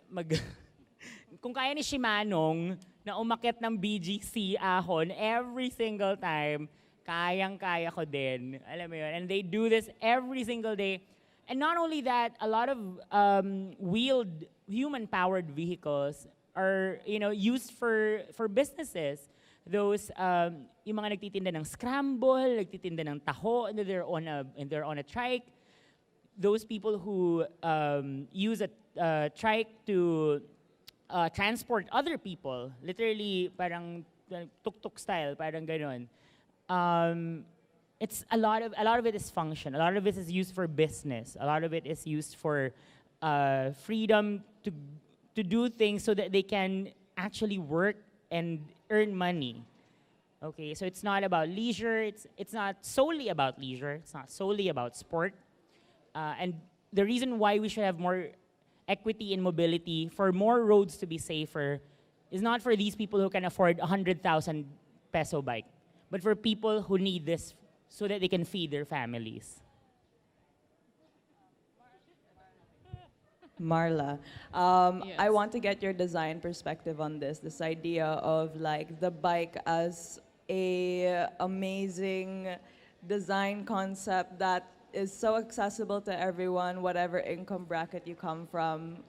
kung kaya ni Shimanong na umakyat ng BGC ahon every single time, kayang-kaya ko din. Alam mo yun? And they do this every single day. And not only that, a lot of wheeled, human-powered vehicles are, used for businesses. Those, yung mga nagtitinda ng scramble, nagtitinda ng taho, and they're on a trike. Those people who use a trike to transport other people, literally parang tuk-tuk style, parang ganon. It's a lot of it is function. A lot of it is used for business. A lot of it is used for freedom to do things so that they can actually work and earn money. Okay, so it's not about leisure. It's not solely about leisure. It's not solely about sport. And the reason why we should have more equity in mobility, for more roads to be safer, is not for these people who can afford 100,000 peso bike, but for people who need this so that they can feed their families. Marla, Yes. I want to get your design perspective on this idea of like the bike as a amazing design concept that is so accessible to everyone, whatever income bracket you come from.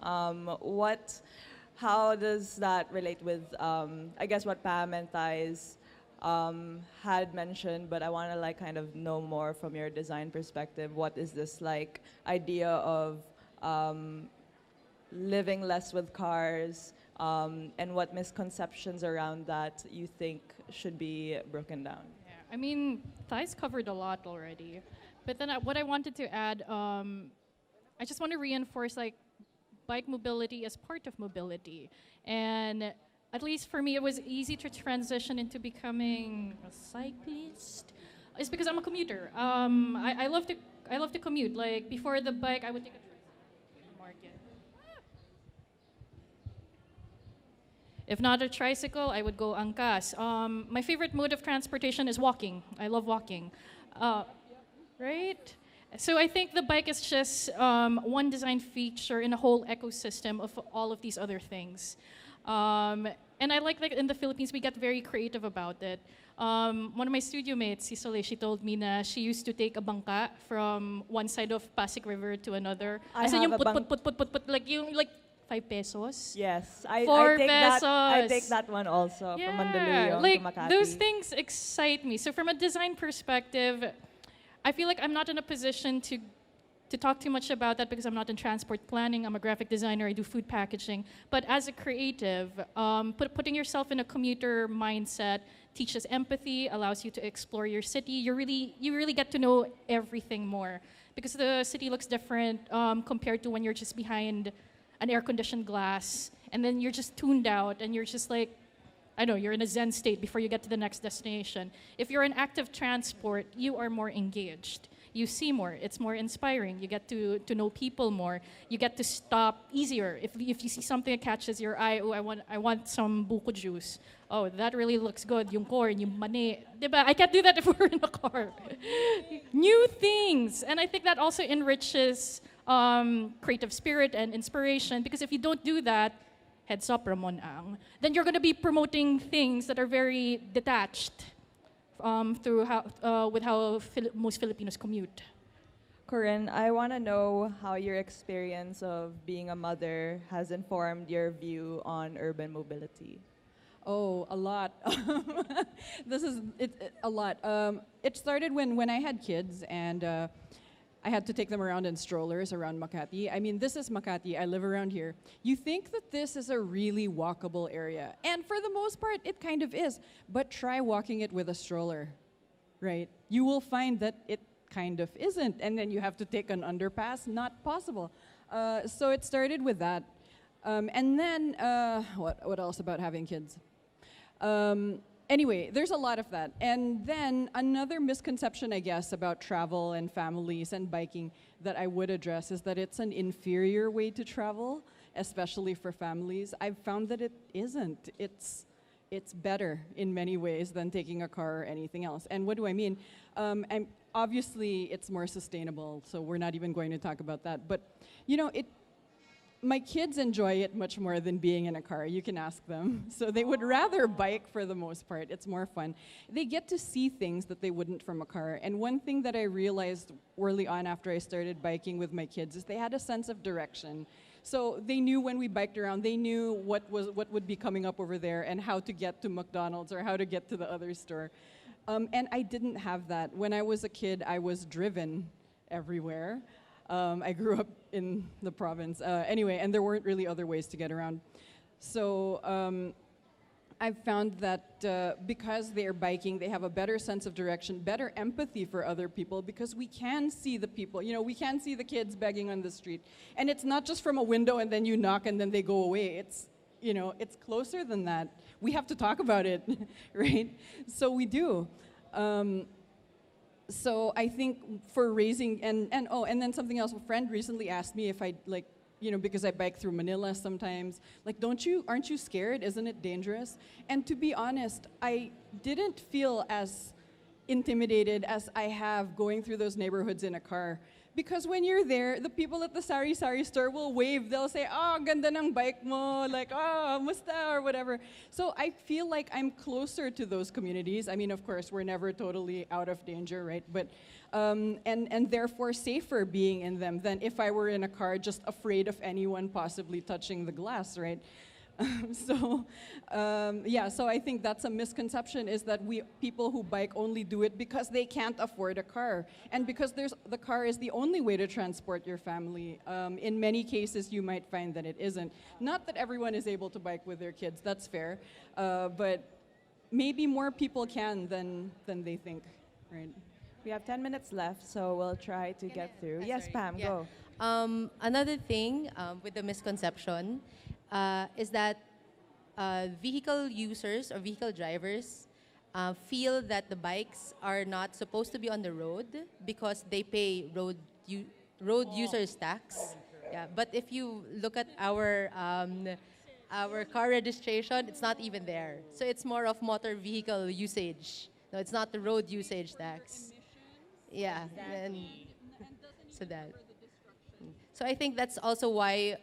how does that relate with, I guess, what Pam and Thysz had mentioned, but I want to like kind of know more from your design perspective. What is this like idea of living less with cars, and what misconceptions around that you think should be broken down? Yeah, I mean, Thais covered a lot already. But then what I wanted to add, I just want to reinforce like bike mobility as part of mobility. And at least for me, it was easy to transition into becoming a cyclist. It's because I'm a commuter. I love to commute. Like before the bike, I would take a tricycle to the market. If not a tricycle, I would go angkas. My favorite mode of transportation is walking. I love walking. Right? So I think the bike is just one design feature in a whole ecosystem of all of these other things. And I like that in the Philippines, we get very creative about it. One of my studio mates, si Soleil, she told me that she used to take a bangka from one side of Pasig River to another. I As in have yung a put, like yung like 5 pesos. Yes, 4 I take pesos. that one also from Yeah, Mandaluyong like to Makati. those things excite me. So from a design perspective, I feel like I'm not in a position to talk too much about that because I'm not in transport planning. I'm a graphic designer. I do food packaging. But as a creative, putting yourself in a commuter mindset teaches empathy, allows you to explore your city. You really get to know everything more because the city looks different compared to when you're just behind an air-conditioned glass and then you're just tuned out and you're just like, I know, you're in a zen state before you get to the next destination. If you're in active transport, you are more engaged. You see more. It's more inspiring. You get to know people more. You get to stop easier. If you see something that catches your eye, oh, I want some buko juice. Oh, that really looks good. Yung corn, yung mani. Diba? I can't do that if we're in a car. New things. And I think that also enriches creative spirit and inspiration because if you don't do that, heads up, Ramon Ang, then you're going to be promoting things that are very detached through how most Filipinos commute. Corinne, I want to know how your experience of being a mother has informed your view on urban mobility. Oh, a lot. A lot. It started when I had kids and I had to take them around in strollers around Makati. I mean, this is Makati. I live around here. You think that this is a really walkable area. And for the most part, it kind of is. But try walking it with a stroller, right? You will find that it kind of isn't. And then you have to take an underpass. Not possible. So it started with that. And then, what else about having kids? Anyway, there's a lot of that. And then another misconception, I guess, about travel and families and biking that I would address is that it's an inferior way to travel, especially for families. I've found that it isn't. It's better in many ways than taking a car or anything else. And what do I mean? And obviously, it's more sustainable, so we're not even going to talk about that. But, you know, my kids enjoy it much more than being in a car. You can ask them. So they would rather bike for the most part. It's more fun. They get to see things that they wouldn't from a car. And one thing that I realized early on after I started biking with my kids is they had a sense of direction. So they knew when we biked around, they knew what would be coming up over there and how to get to McDonald's or how to get to the other store. And I didn't have that. When I was a kid, I was driven everywhere. I grew up in the province. Anyway, and there weren't really other ways to get around. So I've found that because they're biking, they have a better sense of direction, better empathy for other people because we can see the people. You know, we can see the kids begging on the street. And it's not just from a window and then you knock and then they go away. It's, you know, it's closer than that. We have to talk about it, right? So we do. So I think for raising, and then something else, a friend recently asked me if I, like, you know, because I bike through Manila sometimes, like, aren't you scared? Isn't it dangerous? And to be honest, I didn't feel as intimidated as I have going through those neighborhoods in a car. Because when you're there, the people at the sari-sari store will wave. They'll say, oh, ganda ng bike mo, like, oh, musta, or whatever. So I feel like I'm closer to those communities. I mean, of course, we're never totally out of danger, right? But, and therefore safer being in them than if I were in a car just afraid of anyone possibly touching the glass, right? So I think that's a misconception, is that people who bike only do it because they can't afford a car, and because the car is the only way to transport your family. In many cases, you might find that it isn't. Not that everyone is able to bike with their kids, that's fair, but maybe more people can than they think, right? We have 10 minutes left, so we'll try to get through. Yes, sorry. Pam, Yeah. go. Another thing with the misconception is that vehicle users or vehicle drivers feel that the bikes are not supposed to be on the road because they pay road users tax. Yeah, but if you look at our car registration, it's not even there. So it's more of motor vehicle usage. No, it's not the road usage tax. Yeah, and so that. So I think that's also why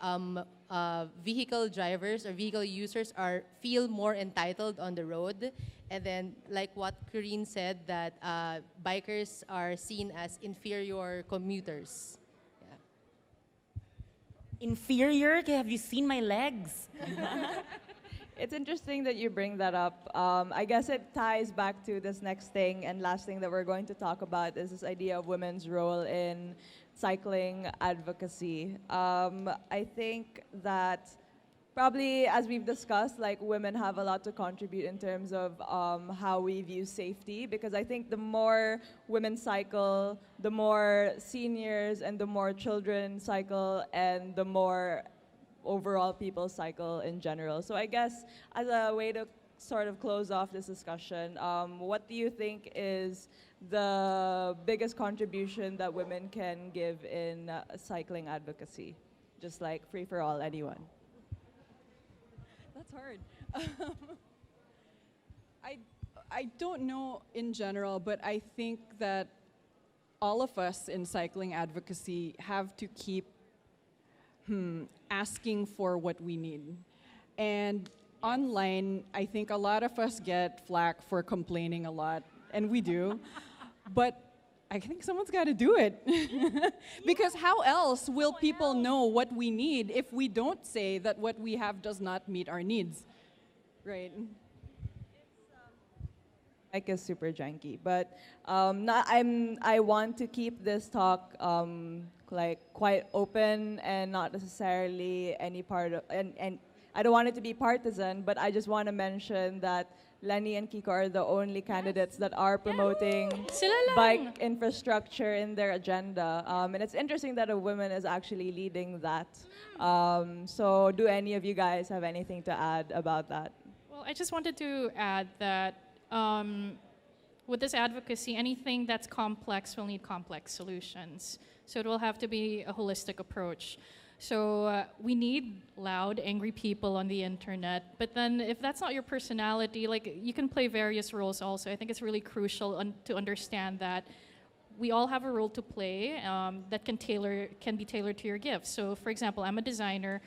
vehicle drivers or vehicle users feel more entitled on the road. And then, like what Corinne said, that bikers are seen as inferior commuters. Yeah. Inferior? Have you seen my legs? It's interesting that you bring that up. I guess it ties back to this next thing and last thing that we're going to talk about is this idea of women's role in cycling advocacy. I think that probably, as we've discussed, like women have a lot to contribute in terms of how we view safety, because I think the more women cycle, the more seniors and the more children cycle, and the more overall people cycle in general. So I guess as a way to sort of close off this discussion, what do you think is the biggest contribution that women can give in cycling advocacy? Just like free for all, anyone. That's hard. I don't know in general, but I think that all of us in cycling advocacy have to keep asking for what we need. And online, I think a lot of us get flack for complaining a lot, and we do. But I think someone's got to do it. Because how else will people know what we need if we don't say that what we have does not meet our needs? Right. Mic is super janky, but I want to keep this talk like quite open and not necessarily any part of, and I don't want it to be partisan, but I just want to mention that Lenny and Kiko are the only candidates that are promoting Sila lang. bike infrastructure in their agenda. And it's interesting that a woman is actually leading that. So do any of you guys have anything to add about that? Well, I just wanted to add that with this advocacy, anything that's complex will need complex solutions. So it will have to be a holistic approach. So we need loud, angry people on the internet. But then if that's not your personality, like you can play various roles also. I think it's really crucial to understand that we all have a role to play that can be tailored to your gifts. So for example, I'm a designer.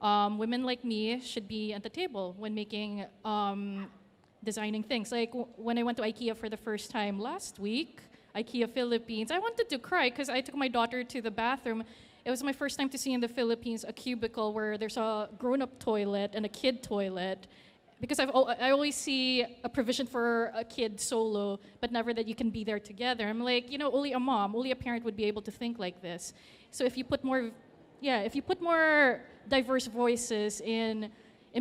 Women like me should be at the table when making designing things. Like when I went to IKEA for the first time last week, IKEA Philippines, I wanted to cry because I took my daughter to the bathroom. It was my first time to see in the Philippines a cubicle where there's a grown-up toilet and a kid toilet. Because I always see a provision for a kid solo, but never that you can be there together. I'm like, only a mom, only a parent would be able to think like this. So if you put more diverse voices in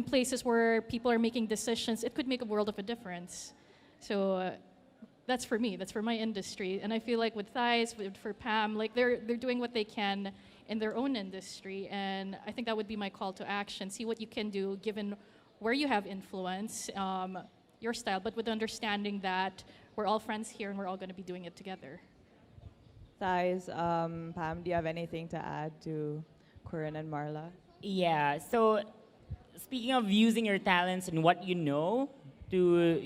places where people are making decisions, it could make a world of a difference. So that's for me. That's for my industry. And I feel like with Thysz, for Pam, like they're doing what they can in their own industry. And I think that would be my call to action. See what you can do given where you have influence, your style, but with understanding that we're all friends here and we're all going to be doing it together. Thysz, Pam, do you have anything to add to Corinna and Marla? Yeah, so speaking of using your talents and what you know to,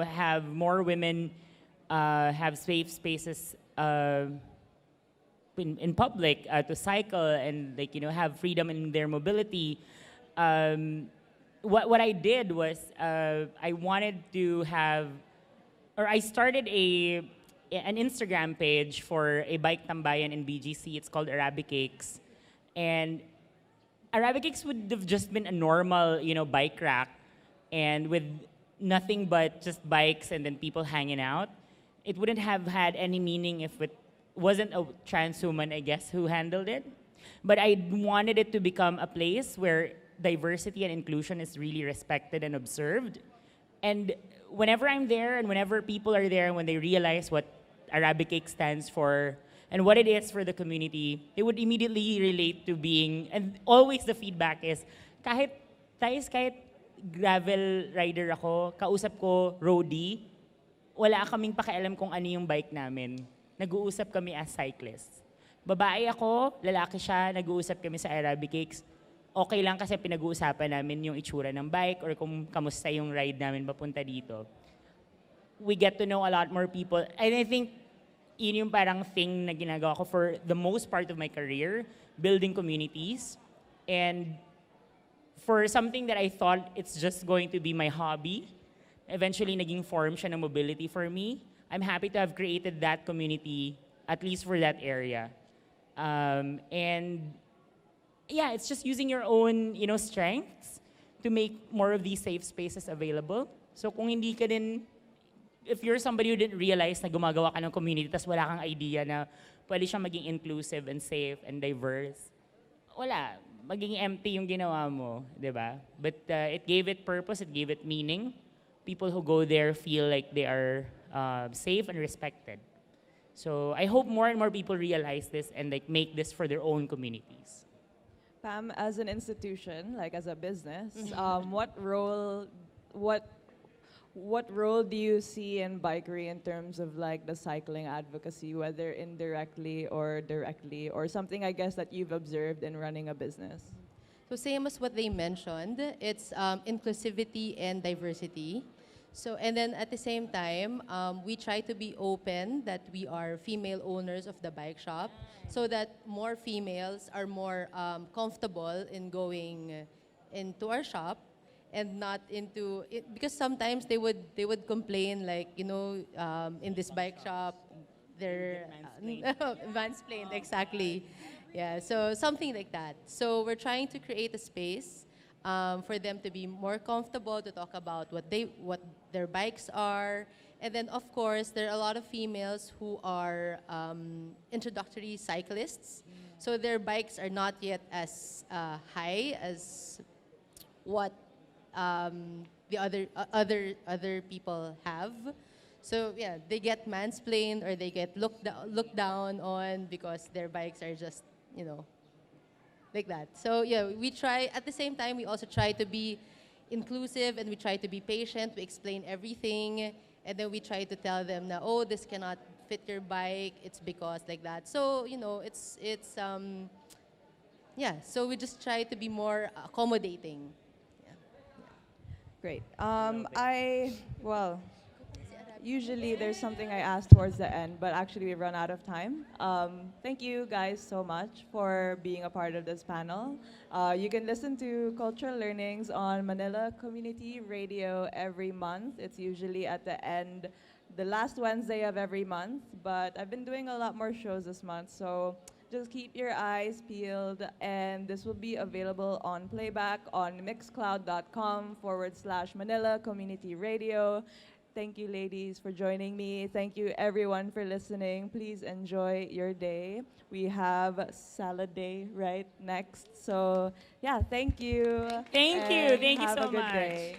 have more women have safe spaces in public to cycle and have freedom in their mobility. What I did was I wanted to have, or I started an Instagram page for a bike tambayan in BGC. It's called Arabic Cakes, and Arabic would have just been a normal, bike rack, and with nothing but just bikes and then people hanging out. It wouldn't have had any meaning if it wasn't a trans woman, I guess, who handled it. But I wanted it to become a place where diversity and inclusion is really respected and observed. And whenever I'm there and whenever people are there and when they realize what Arabic Cake stands for and what it is for the community, they would immediately relate to being, and always the feedback is, kahit gravel rider ako, kausap ko roadie, wala kaming pakialam kung ano yung bike namin. Nag-uusap kami as cyclists. Babae ako, lalaki siya, nag-uusap kami sa Arabic Cakes. Okay lang kasi pinag-uusapan namin yung itsura ng bike or kung kamusta yung ride namin papunta dito. We get to know a lot more people. And I think yun yung parang thing na ginagawa ko for the most part of my career, building communities. And for something that I thought it's just going to be my hobby, eventually naging form siya ng mobility for me. I'm happy to have created that community, at least for that area. And yeah, it's just using your own, strengths to make more of these safe spaces available. So kung hindi ka din, if you're somebody who didn't realize na gumagawa ka ng community tas wala kang idea na pwede siyang maging inclusive and safe and diverse, wala. Maging empty yung ginawa mo, di ba? But it gave it purpose, it gave it meaning. People who go there feel like they are safe and respected. So I hope more and more people realize this and make this for their own communities. Pam, as an institution, like as a business, what role do you see in Bikeary in terms of the cycling advocacy, whether indirectly or directly, or something I guess that you've observed in running a business? So same as what they mentioned, it's inclusivity and diversity. So, and then at the same time, we try to be open that we are female owners of the bike shop so that more females are more comfortable in going into our shop and not into it, because sometimes they would complain in this bike shop they're mansplained, exactly. Yeah, so something like that. So we're trying to create a space for them to be more comfortable to talk about what their bikes are. And then, of course, there are a lot of females who are introductory cyclists. So their bikes are not yet as high as what the other people have. So yeah, they get mansplained or they get looked down on because their bikes are just, like that. So yeah, we try, at the same time, we also try to be inclusive and we try to be patient. We explain everything and then we try to tell them that, oh, this cannot fit your bike, it's because like that. So, so we just try to be more accommodating. Great. Usually there's something I ask towards the end, but actually we've run out of time. Thank you guys so much for being a part of this panel. You can listen to Cultural Learnings on Manila Community Radio every month. It's usually at the last Wednesday of every month, but I've been doing a lot more shows this month, so just keep your eyes peeled, and this will be available on playback on mixcloud.com/Manila Community Radio. Thank you, ladies, for joining me. Thank you, everyone, for listening. Please enjoy your day. We have Salad Day right next. So, yeah, thank you. Thank you. Thank you have so a good much. day.